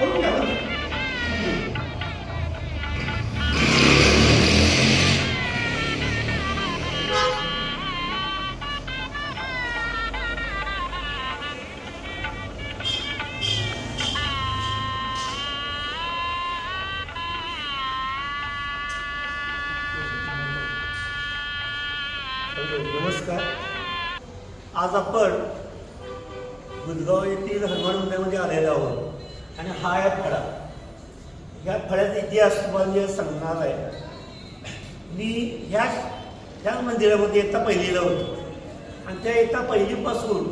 करून घ्या ना. नमस्कार. आज आपण बुधगाव येथील हनुमान मंदिरामध्ये आलेलो आहोत आणि हा आहे फळा. ह्या फळ्याचा इतिहास तुम्हाला सांगणार आहे. मी ह्या मंदिरामध्ये येता पहिलीला होतो आणि त्या येता पहिलीपासून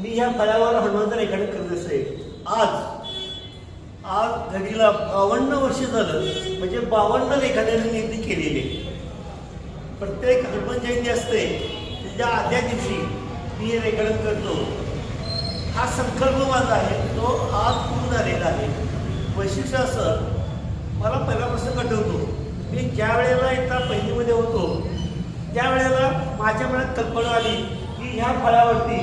मी ह्या फळ्यावर हनुमानचं रेखाटन करत असे. आज घडीला 52 वर्ष झालं, म्हणजे 52 रेखाटन मी इथे केलेले. प्रत्येक हनुमान जयंती असते त्याच्या आदल्या दिवशी मी हे रेखाटन करतो. हा संकल्प माझा आहे, तो आज पूर्ण झालेला आहे. वैशिष्ट्य असं मला पहिल्यापासून आठवतो, मी ज्या वेळेला एकदा पहिलीमध्ये होतो त्यावेळेला माझ्या मनात कल्पना आली की ह्या फळ्यावरती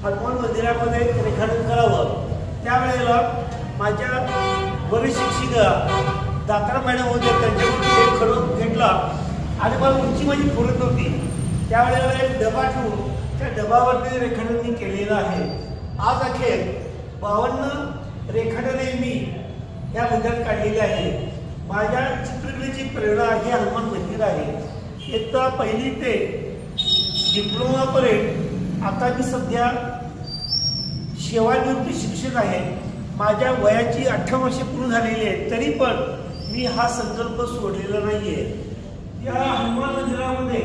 हनुमान मंदिरामध्ये रेखाटन करावं. त्यावेळेला माझ्या वरिष्ठ शिक्षिका दात्रा मॅडम होते, त्यांच्याकडून एक खडू घेतला आणि मला उंची माझी पुरत नव्हती. त्यावेळेला एक डबा ठेवून त्या डबावरती रेखाटन मी केलेलं आहे. आज अखेर 52 रेखाटने मी या मंदिरात काढलेली आहे. माझ्या चित्रकलेची प्रेरणा हे हनुमान मंदिर आहे. इयत्ता पहिली ते डिप्लोमापर्यंत आता मी सध्या सेवानिवृत्त शिक्षक आहे. माझ्या वयाची 18 वर्षे पूर्ण झालेली आहे, तरी पण मी हा संकल्प सोडलेला नाही आहे. या हनुमान मंदिरामध्ये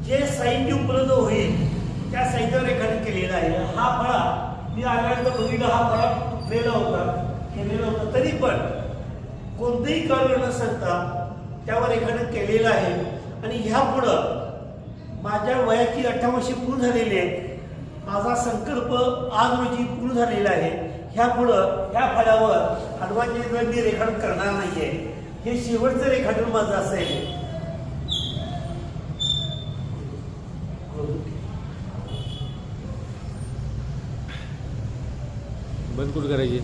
जे साहित्य उपलब्ध होईल त्या साहित्यावर रेखाटन केलेलं आहे. हा फळा मी आल्यानंतर बघितला, हा फळा तुटलेला होता, केलेला होता, तरी पण कोणतंही कारण न सांगता त्यावर रेखाटन केलेलं आहे. आणि ह्या पुढं माझ्या वयाची 18 वर्षे पूर्ण झालेली आहे. माझा संकल्प आज रोजी पूर्ण झालेला आहे. ह्या पुढं ह्या फळ्यावर हनुमान जयंतीला मी रेखाटन करणार नाही आहे. हे शेवटचं रेखाटन माझं असेल. बंद कुठं करायची?